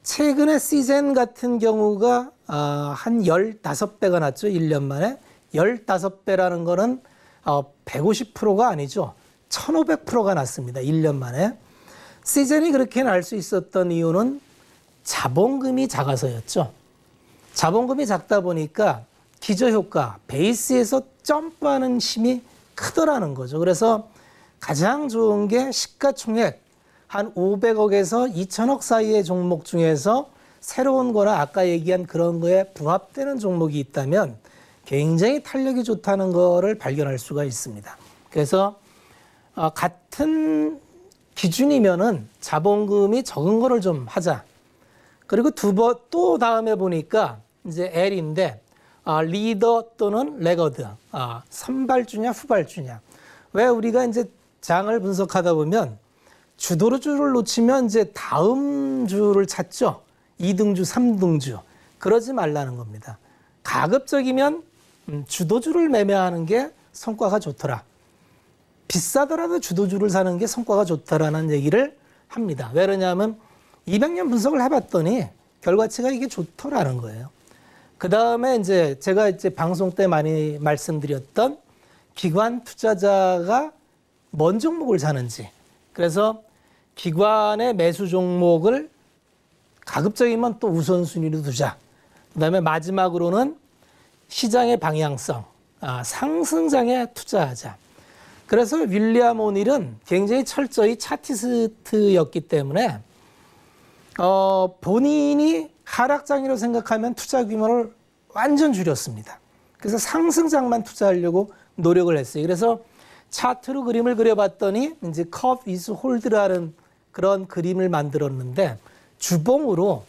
최근에 시젠 같은 경우가 한 15배가 났죠. 1년 만에. 15배라는 거는 150%가 아니죠. 1500%가 났습니다. 1년 만에. 시젠이 그렇게 날 수 있었던 이유는 자본금이 작아서였죠. 자본금이 작다 보니까 기저효과, 베이스에서 점프하는 힘이 크더라는 거죠. 그래서 가장 좋은 게 시가총액 한 500억에서 2천억 사이의 종목 중에서 새로운 거나 아까 얘기한 그런 거에 부합되는 종목이 있다면 굉장히 탄력이 좋다는 거를 발견할 수가 있습니다. 그래서 같은 기준이면은 자본금이 적은 거를 좀 하자. 그리고 또 다음에 보니까 이제 L인데 리더 또는 레거드, 선발주냐 후발주냐. 왜 우리가 이제 장을 분석하다 보면 주도주를 놓치면 이제 다음 주를 찾죠. 2등주, 3등주. 그러지 말라는 겁니다. 가급적이면 주도주를 매매하는 게 성과가 좋더라. 비싸더라도 주도주를 사는 게 성과가 좋다라는 얘기를 합니다. 왜 그러냐면 200년 분석을 해봤더니 결과치가 이게 좋더라는 거예요. 그 다음에 이제 제가 이제 방송 때 많이 말씀드렸던 기관 투자자가 뭔 종목을 사는지. 그래서 기관의 매수 종목을 가급적이면 또 우선순위로 두자. 그 다음에 마지막으로는 시장의 방향성, 상승장에 투자하자. 그래서 윌리엄 오닐은 굉장히 철저히 차티스트였기 때문에 본인이 하락장이라고 생각하면 투자 규모를 완전 줄였습니다. 그래서 상승장만 투자하려고 노력을 했어요. 그래서 차트로 그림을 그려봤더니 이제 커브 이즈 홀드라는 그런 그림을 만들었는데 주봉으로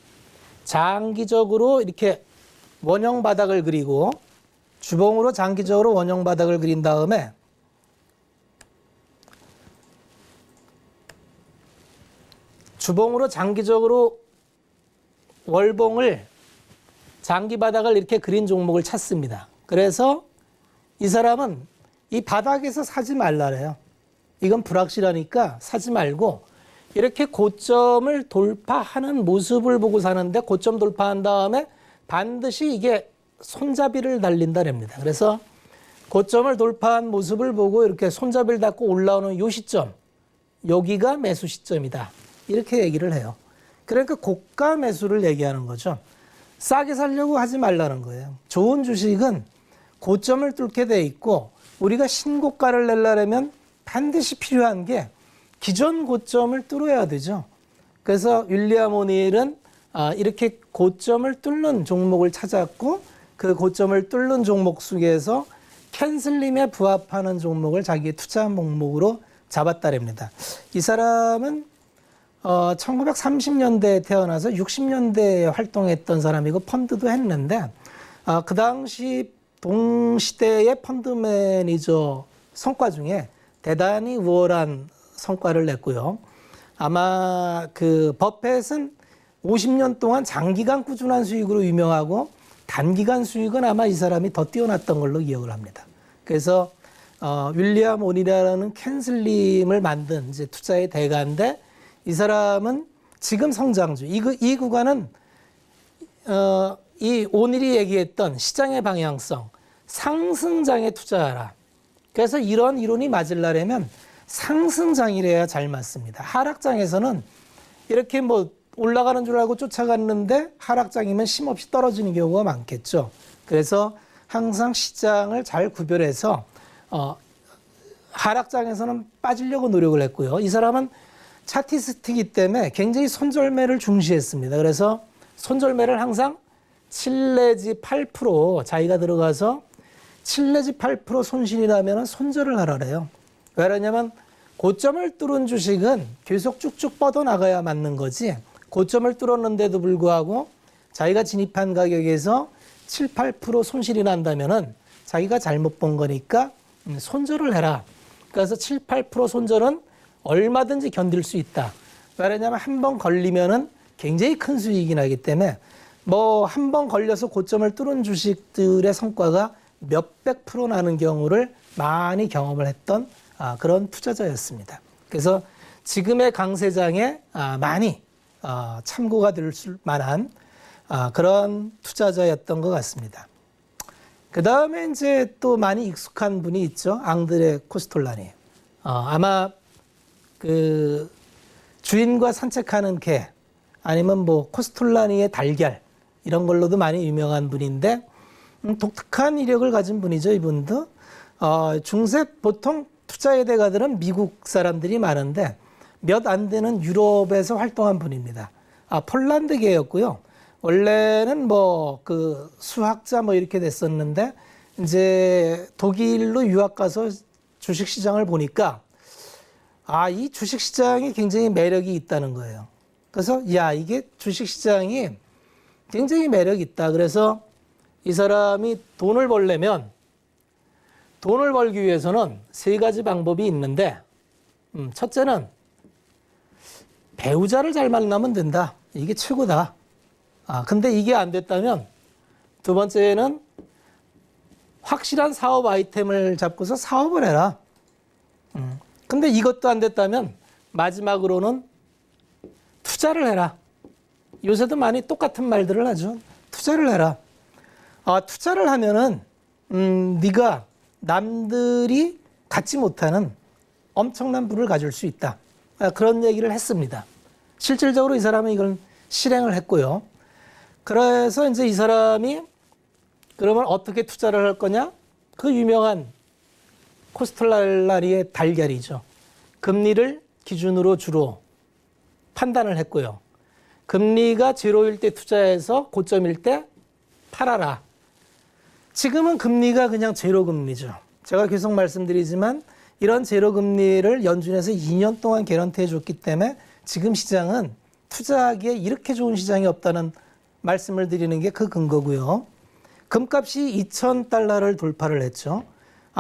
장기적으로 이렇게 원형 바닥을 그리고 주봉으로 장기적으로 원형 바닥을 그린 다음에 주봉으로 장기적으로 월봉을 장기 바닥을 이렇게 그린 종목을 찾습니다. 그래서 이 사람은 이 바닥에서 사지 말라래요. 이건 불확실하니까 사지 말고 이렇게 고점을 돌파하는 모습을 보고 사는데 고점 돌파한 다음에 반드시 이게 손잡이를 달린다랍니다. 그래서 고점을 돌파한 모습을 보고 이렇게 손잡이를 닫고 올라오는 요 시점, 여기가 매수 시점이다. 이렇게 얘기를 해요. 그러니까 고가 매수를 얘기하는 거죠. 싸게 살려고 하지 말라는 거예요. 좋은 주식은 고점을 뚫게 돼 있고 우리가 신고가를 내려면 반드시 필요한 게 기존 고점을 뚫어야 되죠. 그래서 윌리엄 오닐은 이렇게 고점을 뚫는 종목을 찾았고 그 고점을 뚫는 종목 속에서 캔슬림에 부합하는 종목을 자기의 투자 목록으로 잡았다랍니다. 이 사람은 1930년대에 태어나서 60년대에 활동했던 사람이고 펀드도 했는데 그 당시 동시대의 펀드 매니저 성과 중에 대단히 우월한 성과를 냈고요. 아마 그 버펫은 50년 동안 장기간 꾸준한 수익으로 유명하고 단기간 수익은 아마 이 사람이 더 뛰어났던 걸로 기억을 합니다. 그래서 윌리엄 오닐이라는 캔슬림을 만든 이제 투자의 대가인데 이 사람은 지금 성장주 이 구간은 이 오닐이 얘기했던 시장의 방향성 상승장에 투자하라. 그래서 이런 이론이 맞으려면 상승장이래야 잘 맞습니다. 하락장에서는 이렇게 뭐 올라가는 줄 알고 쫓아갔는데 하락장이면 쉼없이 떨어지는 경우가 많겠죠. 그래서 항상 시장을 잘 구별해서 하락장에서는 빠지려고 노력을 했고요. 이 사람은 차티스트이기 때문에 굉장히 손절매를 중시했습니다. 그래서 손절매를 항상 7 내지 8% 자기가 들어가서 7 내지 8% 손실이 나면 손절을 하라래요. 왜냐하면 고점을 뚫은 주식은 계속 쭉쭉 뻗어나가야 맞는 거지 고점을 뚫었는데도 불구하고 자기가 진입한 가격에서 7, 8% 손실이 난다면은 자기가 잘못 본 거니까 손절을 해라. 그래서 7, 8% 손절은 얼마든지 견딜 수 있다. 왜냐하면 한 번 걸리면은 굉장히 큰 수익이 나기 때문에 뭐 한 번 걸려서 고점을 뚫은 주식들의 성과가 몇백 프로 나는 경우를 많이 경험을 했던 그런 투자자였습니다. 그래서 지금의 강세장에 많이 참고가 될 만한 그런 투자자였던 것 같습니다. 그 다음에 이제 또 많이 익숙한 분이 있죠. 앙드레 코스톨라니. 아마 그 주인과 산책하는 개 아니면 뭐 코스톨라니의 달걀 이런 걸로도 많이 유명한 분인데 독특한 이력을 가진 분이죠. 이분도 중세 보통 투자의 대가들은 미국 사람들이 많은데 몇 안 되는 유럽에서 활동한 분입니다. 폴란드계였고요. 원래는 뭐 그 수학자 뭐 이렇게 됐었는데 이제 독일로 유학 가서 주식 시장을 보니까 이 주식 시장이 굉장히 매력이 있다는 거예요. 그래서 이게 주식 시장이 굉장히 매력이 있다. 그래서 이 사람이 돈을 벌려면 돈을 벌기 위해서는 세 가지 방법이 있는데 첫째는 배우자를 잘 만나면 된다. 이게 최고다. 근데 이게 안 됐다면 두 번째는 확실한 사업 아이템을 잡고서 사업을 해라. 근데 이것도 안 됐다면 마지막으로는 투자를 해라. 요새도 많이 똑같은 말들을 하죠. 투자를 해라. 투자를 하면은 네가 남들이 갖지 못하는 엄청난 부를 가질 수 있다. 그런 얘기를 했습니다. 실질적으로 이 사람은 이걸 실행을 했고요. 그래서 이제 이 사람이 그러면 어떻게 투자를 할 거냐? 그 유명한 코스톨라니의 달걀이죠. 금리를 기준으로 주로 판단을 했고요. 금리가 제로일 때 투자해서 고점일 때 팔아라. 지금은 금리가 그냥 제로 금리죠. 제가 계속 말씀드리지만 이런 제로 금리를 연준에서 2년 동안 개런티해 줬기 때문에 지금 시장은 투자하기에 이렇게 좋은 시장이 없다는 말씀을 드리는 게 그 근거고요. 금값이 $2,000를 돌파를 했죠.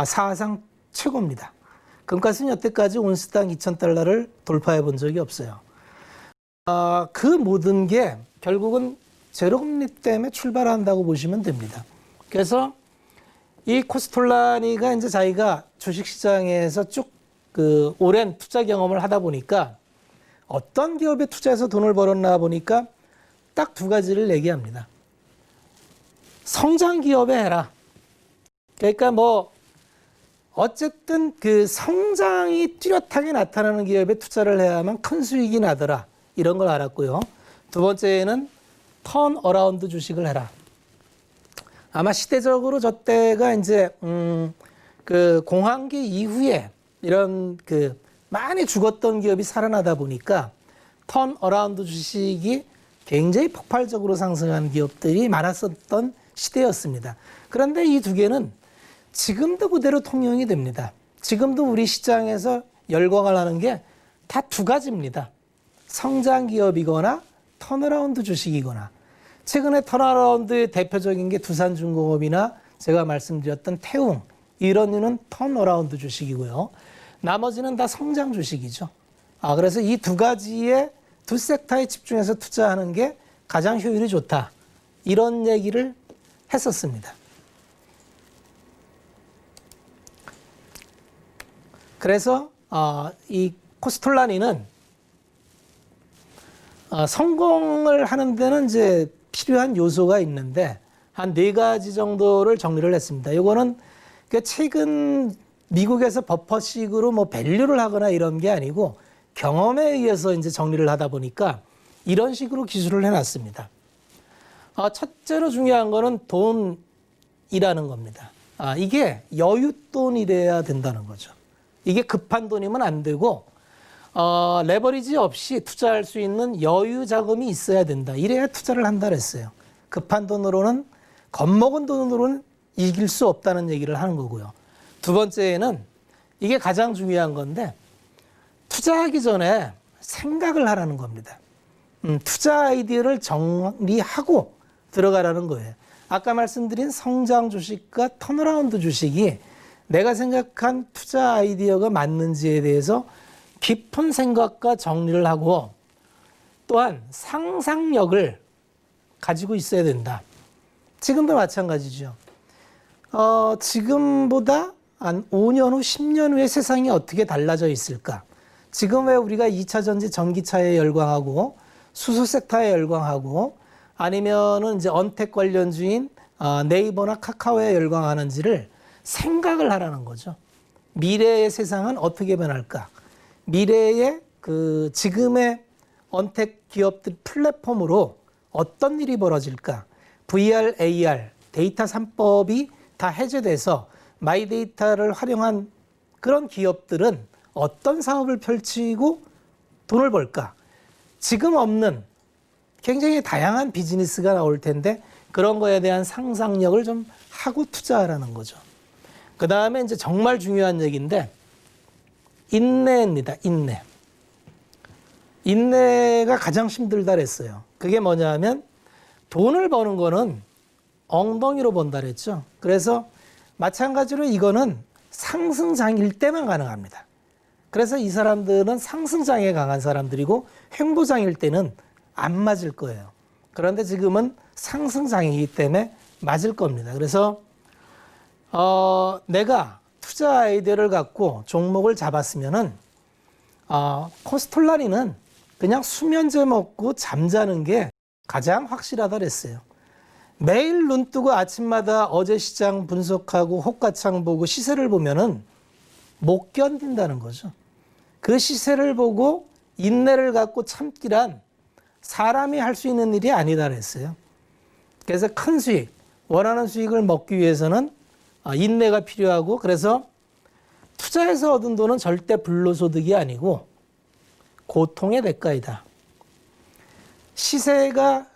사상 최고입니다. 금값은 여태까지 온스당 $2,000를 돌파해 본 적이 없어요. 그 모든 게 결국은 제로금리 때문에 출발한다고 보시면 됩니다. 그래서 이 코스톨라니가 이제 자기가 주식시장에서 쭉 그 오랜 투자 경험을 하다 보니까 어떤 기업에 투자해서 돈을 벌었나 보니까 딱 두 가지를 얘기합니다. 성장 기업에 해라. 그러니까 뭐 어쨌든 그 성장이 뚜렷하게 나타나는 기업에 투자를 해야만 큰 수익이 나더라. 이런 걸 알았고요. 두 번째는 턴 어라운드 주식을 해라. 아마 시대적으로 저 때가 이제 그 공황기 이후에 이런 그 많이 죽었던 기업이 살아나다 보니까 턴 어라운드 주식이 굉장히 폭발적으로 상승한 기업들이 많았었던 시대였습니다. 그런데 이 두 개는 지금도 그대로 통용이 됩니다. 지금도 우리 시장에서 열광을 하는 게 다 두 가지입니다. 성장 기업이거나 턴어라운드 주식이거나. 최근에 턴어라운드의 대표적인 게 두산중공업이나 제가 말씀드렸던 태웅, 이런 류는 턴어라운드 주식이고요. 나머지는 다 성장 주식이죠. 그래서 이 두 가지의 두 섹터에 집중해서 투자하는 게 가장 효율이 좋다. 이런 얘기를 했었습니다. 그래서 이 코스톨라니는 성공을 하는 데는 이제 필요한 요소가 있는데 한 4가지 정도를 정리를 했습니다. 이거는 최근 미국에서 버퍼식으로 뭐 밸류를 하거나 이런 게 아니고 경험에 의해서 이제 정리를 하다 보니까 이런 식으로 기술을 해놨습니다. 첫째로 중요한 거는 돈이라는 겁니다. 이게 여윳돈이래야 된다는 거죠. 이게 급한 돈이면 안 되고 레버리지 없이 투자할 수 있는 여유 자금이 있어야 된다. 이래야 투자를 한다 그랬어요. 급한 돈으로는 겁먹은 돈으로는 이길 수 없다는 얘기를 하는 거고요. 두 번째는 이게 가장 중요한 건데 투자하기 전에 생각을 하라는 겁니다. 투자 아이디어를 정리하고 들어가라는 거예요. 아까 말씀드린 성장 주식과 턴어라운드 주식이 내가 생각한 투자 아이디어가 맞는지에 대해서 깊은 생각과 정리를 하고 또한 상상력을 가지고 있어야 된다. 지금도 마찬가지죠. 지금보다 한 5년 후, 10년 후에 세상이 어떻게 달라져 있을까? 지금 왜 우리가 2차 전지 전기차에 열광하고 수소 섹터에 열광하고 아니면은 이제 언택 관련주인 네이버나 카카오에 열광하는지를 생각을 하라는 거죠. 미래의 세상은 어떻게 변할까? 미래의 지금의 언택 기업들 플랫폼으로 어떤 일이 벌어질까? VR, AR, 데이터 3법이 다 해제돼서 마이데이터를 활용한 그런 기업들은 어떤 사업을 펼치고 돈을 벌까? 지금 없는 굉장히 다양한 비즈니스가 나올 텐데 그런 거에 대한 상상력을 좀 하고 투자하라는 거죠. 그 다음에 이제 정말 중요한 얘기인데 인내입니다. 인내. 인내가 가장 힘들다 그랬어요. 그게 뭐냐 하면 돈을 버는 거는 엉덩이로 번다 그랬죠. 그래서 마찬가지로 이거는 상승장일 때만 가능합니다. 그래서 이 사람들은 상승장에 강한 사람들이고 횡보장일 때는 안 맞을 거예요. 그런데 지금은 상승장이기 때문에 맞을 겁니다. 그래서 내가 투자 아이디어를 갖고 종목을 잡았으면은 코스톨라니는 그냥 수면제 먹고 잠자는 게 가장 확실하다 그랬어요. 매일 눈 뜨고 아침마다 어제 시장 분석하고 호가창 보고 시세를 보면은 못 견딘다는 거죠. 그 시세를 보고 인내를 갖고 참기란 사람이 할 수 있는 일이 아니다 그랬어요. 그래서 큰 수익, 원하는 수익을 먹기 위해서는 인내가 필요하고 그래서 투자해서 얻은 돈은 절대 불로소득이 아니고 고통의 대가이다. 시세가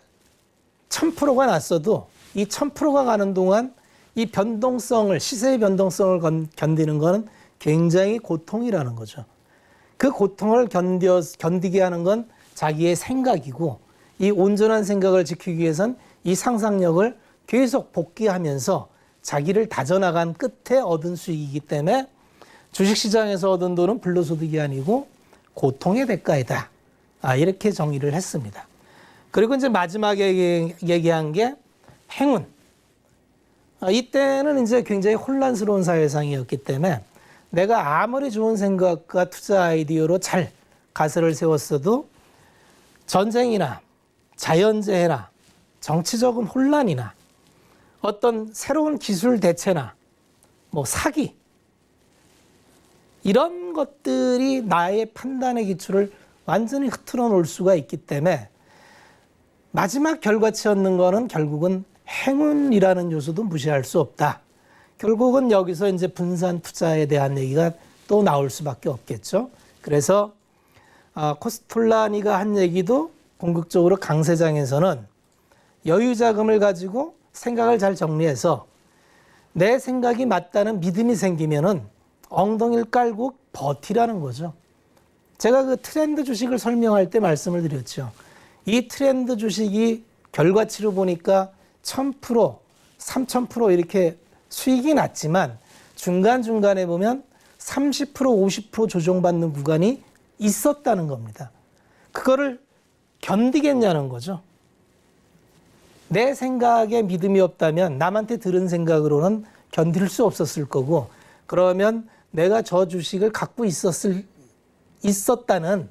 1000%가 났어도 이 1000%가 가는 동안 이 변동성을, 시세의 변동성을 견디는 것은 굉장히 고통이라는 거죠. 그 고통을 견디게 하는 건 자기의 생각이고 이 온전한 생각을 지키기 위해선 이 상상력을 계속 복귀하면서 자기를 다져나간 끝에 얻은 수익이기 때문에 주식시장에서 얻은 돈은 불로소득이 아니고 고통의 대가이다. 이렇게 정의를 했습니다. 그리고 이제 마지막에 얘기한 게 행운. 이때는 이제 굉장히 혼란스러운 사회상이었기 때문에 내가 아무리 좋은 생각과 투자 아이디어로 잘 가설을 세웠어도 전쟁이나 자연재해나 정치적인 혼란이나 어떤 새로운 기술 대체나 뭐 사기 이런 것들이 나의 판단의 기초를 완전히 흐트러 놓을 수가 있기 때문에 마지막 결과치 얻는 거는 결국은 행운이라는 요소도 무시할 수 없다. 결국은 여기서 이제 분산 투자에 대한 얘기가 또 나올 수밖에 없겠죠. 그래서 코스톨라니가 한 얘기도 궁극적으로 강세장에서는 여유 자금을 가지고 생각을 잘 정리해서 내 생각이 맞다는 믿음이 생기면은 엉덩이를 깔고 버티라는 거죠. 제가 그 트렌드 주식을 설명할 때 말씀을 드렸죠. 이 트렌드 주식이 결과치로 보니까 1000%, 3000% 이렇게 수익이 났지만 중간중간에 보면 30%, 50% 조정받는 구간이 있었다는 겁니다. 그거를 견디겠냐는 거죠. 내 생각에 믿음이 없다면 남한테 들은 생각으로는 견딜 수 없었을 거고, 그러면 내가 저 주식을 갖고 있었다는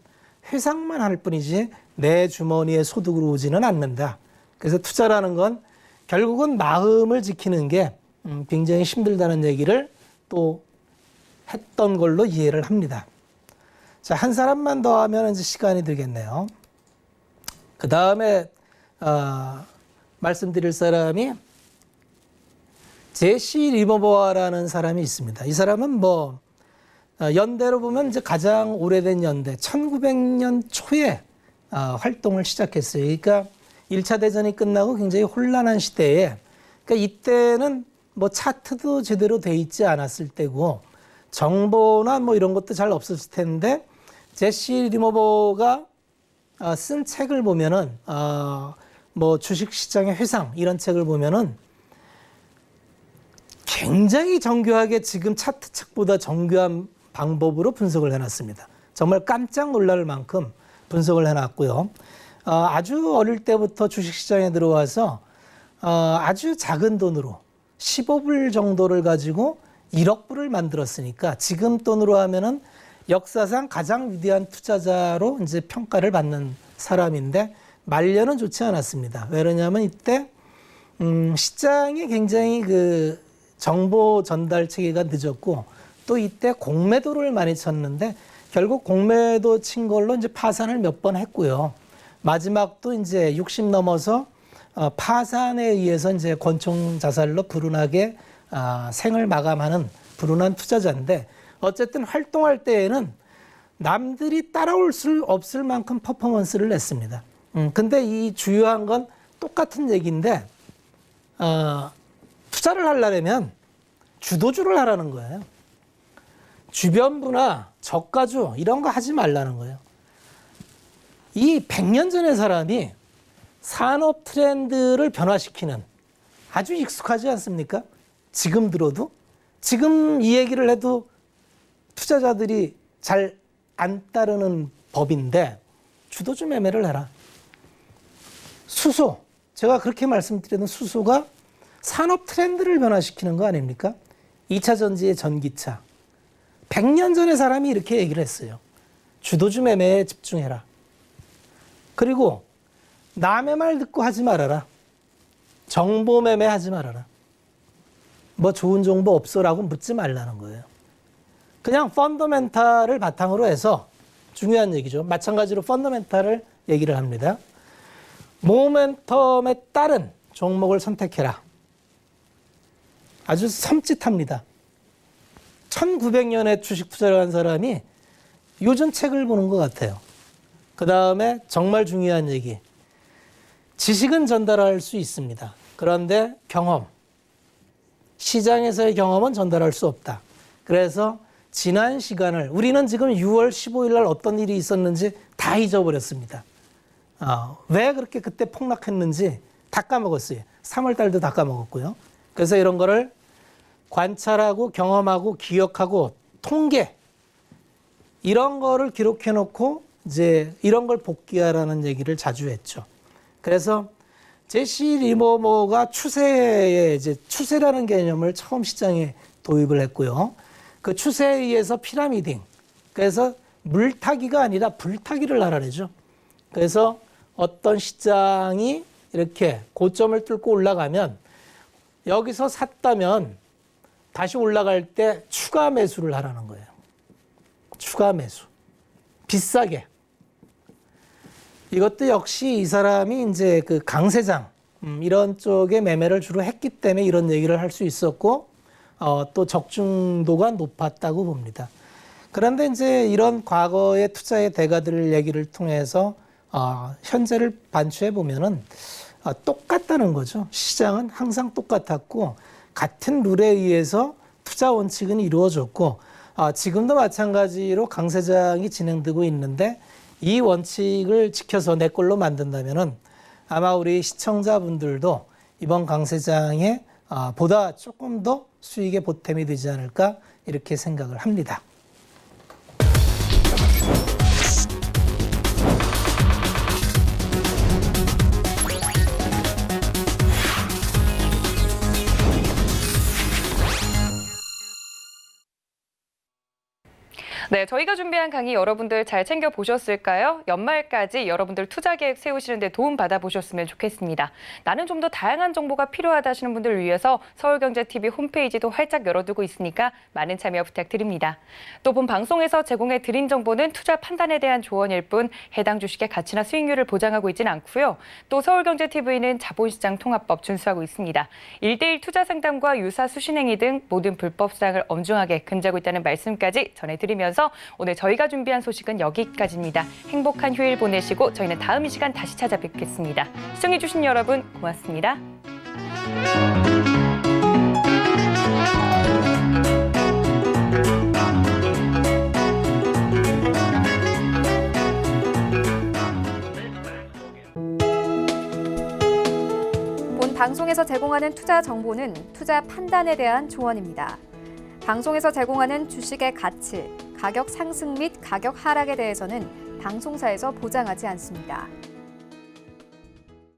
회상만 할 뿐이지 내 주머니에 소득으로 오지는 않는다. 그래서 투자라는 건 결국은 마음을 지키는 게 굉장히 힘들다는 얘기를 또 했던 걸로 이해를 합니다. 자, 한 사람만 더 하면 이제 시간이 되겠네요. 그 다음에 말씀드릴 사람이 제시 리버버라는 사람이 있습니다. 이 사람은 뭐 연대로 보면 이제 가장 오래된 연대, 1900년 초에 활동을 시작했어요. 그러니까 1차 대전이 끝나고 굉장히 혼란한 시대에, 그러니까 이때는 뭐 차트도 제대로 돼 있지 않았을 때고 정보나 뭐 이런 것도 잘 없었을 텐데, 제시 리버버가 쓴 책을 보면은 뭐 주식시장의 회상 이런 책을 보면은 굉장히 정교하게 지금 차트 책보다 정교한 방법으로 분석을 해놨습니다. 정말 깜짝 놀랄 만큼 분석을 해놨고요. 아주 어릴 때부터 주식시장에 들어와서 아주 작은 돈으로 15불 정도를 가지고 1억 불을 만들었으니까 지금 돈으로 하면은 역사상 가장 위대한 투자자로 이제 평가를 받는 사람인데, 말년은 좋지 않았습니다. 왜냐하면 이때 시장이 굉장히 그 정보 전달 체계가 늦었고, 또 이때 공매도를 많이 쳤는데 결국 공매도 친 걸로 이제 파산을 몇 번 했고요. 마지막도 이제 60 넘어서 파산에 의해서 이제 권총 자살로 불운하게 생을 마감하는 불운한 투자자인데, 어쨌든 활동할 때에는 남들이 따라올 수 없을 만큼 퍼포먼스를 냈습니다. 근데 이 주요한 건 똑같은 얘기인데, 투자를 하려면 주도주를 하라는 거예요. 주변부나 저가주 이런 거 하지 말라는 거예요. 이 100년 전의 사람이 산업 트렌드를 변화시키는, 아주 익숙하지 않습니까? 지금 들어도, 지금 이 얘기를 해도 투자자들이 잘 안 따르는 법인데, 주도주 매매를 해라. 수소, 제가 그렇게 말씀드리는 수소가 산업 트렌드를 변화시키는 거 아닙니까? 2차 전지의 전기차. 100년 전의 사람이 이렇게 얘기를 했어요. 주도주 매매에 집중해라. 그리고 남의 말 듣고 하지 말아라. 정보 매매하지 말아라. 뭐 좋은 정보 없어라고 묻지 말라는 거예요. 그냥 펀더멘탈을 바탕으로 해서, 중요한 얘기죠. 마찬가지로 펀더멘탈을 얘기를 합니다. 모멘텀에 따른 종목을 선택해라. 아주 섬찟합니다. 1900년에 주식 투자를 한 사람이 요즘 책을 보는 것 같아요. 그 다음에 정말 중요한 얘기. 지식은 전달할 수 있습니다. 그런데 경험, 시장에서의 경험은 전달할 수 없다. 그래서 지난 시간을, 우리는 지금 6월 15일 날 어떤 일이 있었는지 다 잊어버렸습니다. 왜 그렇게 그때 폭락했는지 다 까먹었어요. 3월 달도 다 까먹었고요. 그래서 이런 거를 관찰하고 경험하고 기억하고 통계, 이런 거를 기록해 놓고 이제 이런 걸 복귀하라는 얘기를 자주 했죠. 그래서 제시 리버버가 추세에, 이제 추세라는 개념을 처음 시장에 도입을 했고요. 그 추세에 의해서 피라미딩, 그래서 물타기가 아니라 불타기를 하라래죠. 그래서 어떤 시장이 이렇게 고점을 뚫고 올라가면, 여기서 샀다면 다시 올라갈 때 추가 매수를 하라는 거예요. 추가 매수. 비싸게. 이것도 역시 이 사람이 이제 그 강세장, 이런 쪽에 매매를 주로 했기 때문에 이런 얘기를 할 수 있었고, 또 적중도가 높았다고 봅니다. 그런데 이제 이런 과거의 투자의 대가들 얘기를 통해서 현재를 반추해 보면은 똑같다는 거죠. 시장은 항상 똑같았고, 같은 룰에 의해서 투자 원칙은 이루어졌고, 지금도 마찬가지로 강세장이 진행되고 있는데 이 원칙을 지켜서 내 걸로 만든다면은 아마 우리 시청자분들도 이번 강세장에 보다 조금 더 수익의 보탬이 되지 않을까 이렇게 생각을 합니다. 네, 저희가 준비한 강의 여러분들 잘 챙겨보셨을까요? 연말까지 여러분들 투자 계획 세우시는 데 도움 받아보셨으면 좋겠습니다. 나는 좀 더 다양한 정보가 필요하다 하시는 분들을 위해서 서울경제TV 홈페이지도 활짝 열어두고 있으니까 많은 참여 부탁드립니다. 또 본 방송에서 제공해 드린 정보는 투자 판단에 대한 조언일 뿐 해당 주식의 가치나 수익률을 보장하고 있지는 않고요. 또 서울경제TV는 자본시장 통합법 준수하고 있습니다. 1:1 투자 상담과 유사 수신행위 등 모든 불법 사항을 엄중하게 금지하고 있다는 말씀까지 전해드리면서 오늘 저희가 준비한 소식은 여기까지입니다. 행복한 휴일 보내시고 저희는 다음 이 시간 다시 찾아뵙겠습니다. 시청해주신 여러분 고맙습니다. 본 방송에서 제공하는 투자 정보는 투자 판단에 대한 조언입니다. 방송에서 제공하는 주식의 가치, 가격 상승 및 가격 하락에 대해서는 방송사에서 보장하지 않습니다.